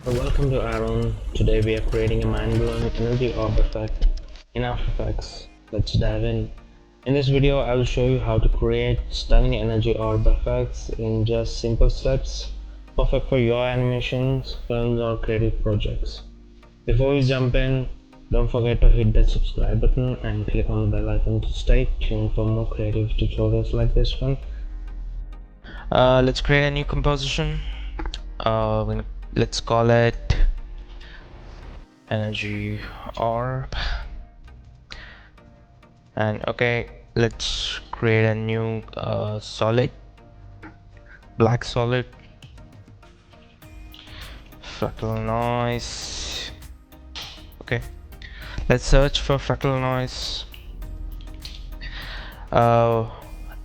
Welcome to Aaron. Today we are creating a mind-blowing energy orb effect in After Effects. Let's dive in. In this video, I will show you how to create stunning energy orb effects in just simple steps, perfect for your animations, films, or creative projects. Before we jump in, don't forget to hit that subscribe button and click on the bell icon to stay tuned for more creative tutorials like this one. Let's create a new composition. Let's call it energy orb, and okay, let's create a new solid, black solid, fractal noise. Okay, let's search for fractal noise.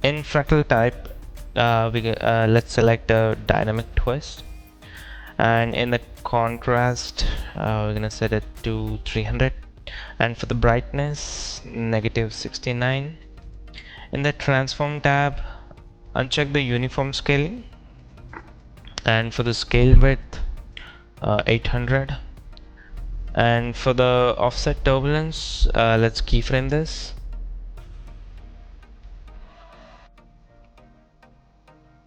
In fractal type, let's select a dynamic twist, and in the contrast we're gonna set it to 300, and for the brightness -69. In the transform tab, uncheck the uniform scaling, and for the scale width 800, and for the offset turbulence let's keyframe this,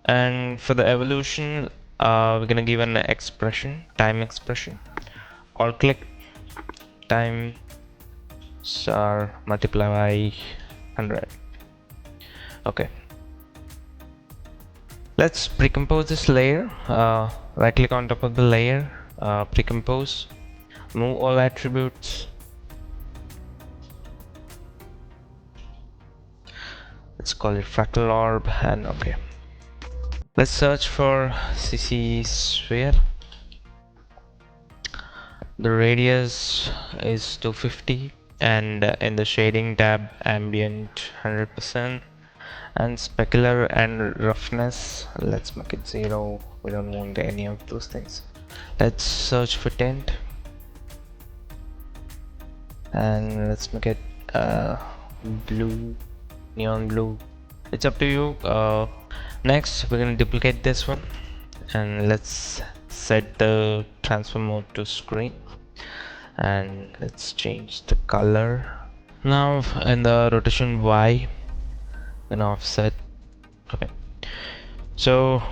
and for the evolution we're gonna give an expression, time expression. Alt click time star multiply by 100. Okay, let's pre-compose this layer. Right click on top of the layer, pre-compose, move all attributes. Let's call it fractal orb, and okay, let's search for CC sphere. The radius is 250, and in the shading tab, ambient 100%, and specular and roughness, let's make it 0. We don't want any of those things. Let's search for tint, and let's make it blue, neon blue. It's up to you. Next we're gonna duplicate this one, and let's set the transform mode to screen, and let's change the color. Now in the rotation Y, and offset. Okay, so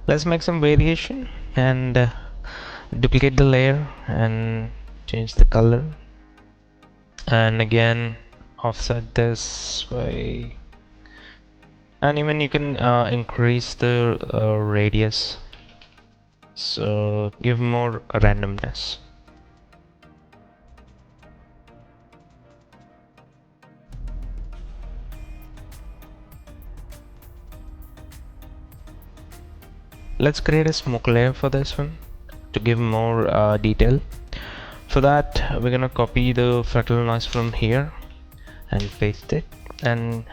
let's make some variation and duplicate the layer and change the color, and again offset this way, and even you can increase the radius, so give more randomness. Let's create a smoke layer for this one to give more detail. For that we're gonna copy the fractal noise from here and paste it, and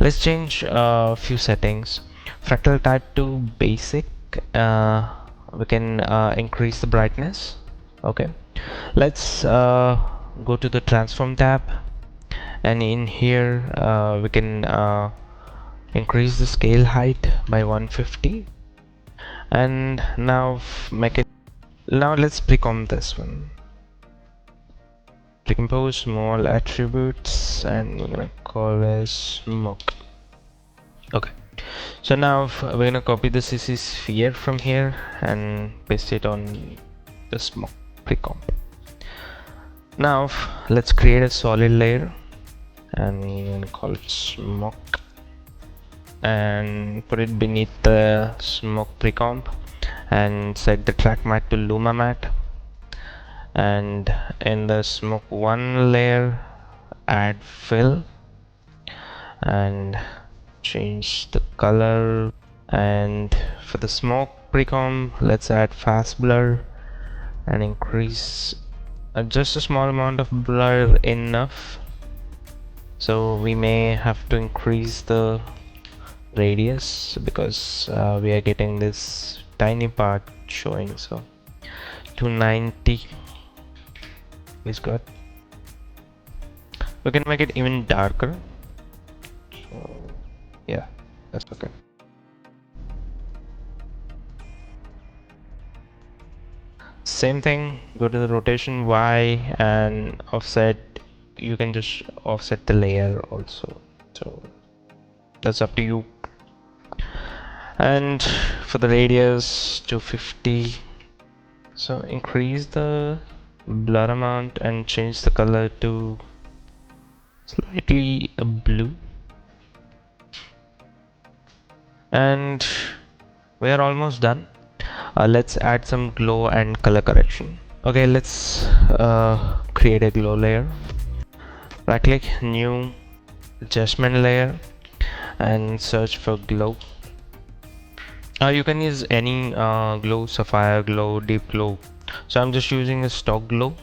let's change a few settings. Fractal type to basic. We can increase the brightness. Okay, let's go to the transform tab, and in here we can increase the scale height by 150, and now make it. Now let's pre-comp this one, pre-compose small attributes, and we're gonna call it smoke. Okay, so now we're gonna copy the CC sphere from here and paste it on the smoke pre-comp. Now let's create a solid layer, and we're gonna call it smoke, and put it beneath the smoke pre-comp, and set the track matte to luma matte, and in the smoke 1 layer add fill, and change the color, and for the smoke pre-comp let's add fast blur and increase just a small amount of blur enough, so we may have to increase the radius because we are getting this tiny part showing, so 290 is good. We can make it even darker, so yeah, that's okay. Same thing, go to the rotation Y and offset. You can just offset the layer also, so that's up to you. And for the radius to 50, so increase the blur amount and change the color to slightly blue. And we are almost done. Let's add some glow and color correction. Okay, let's create a glow layer. Right click, new adjustment layer, and search for glow. You can use any glow, sapphire glow, deep glow. So I'm just using a stock glow.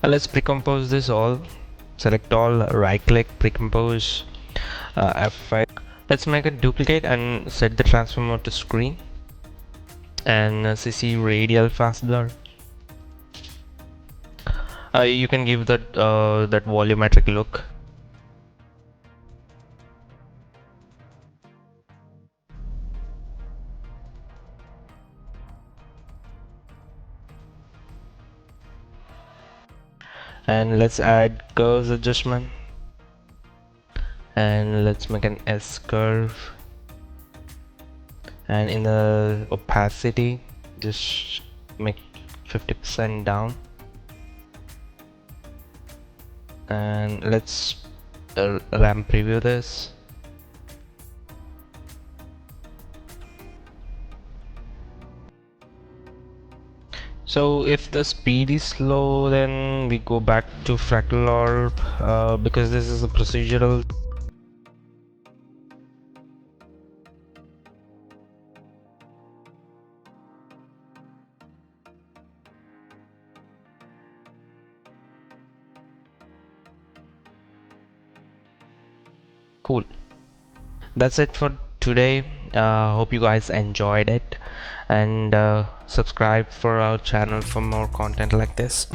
Let's pre-compose this all. Select all, right click, pre-compose, F5. Let's make a duplicate and set the transform mode to screen, and CC radial fast blur. You can give that that volumetric look. And let's add curves adjustment, and let's make an S curve, and in the opacity just make 50% down, and let's ramp preview this. So if the speed is slow, then we go back to fractal orb, because this is a procedural. Cool. That's it for today. Hope you guys enjoyed it, and subscribe for our channel for more content like this.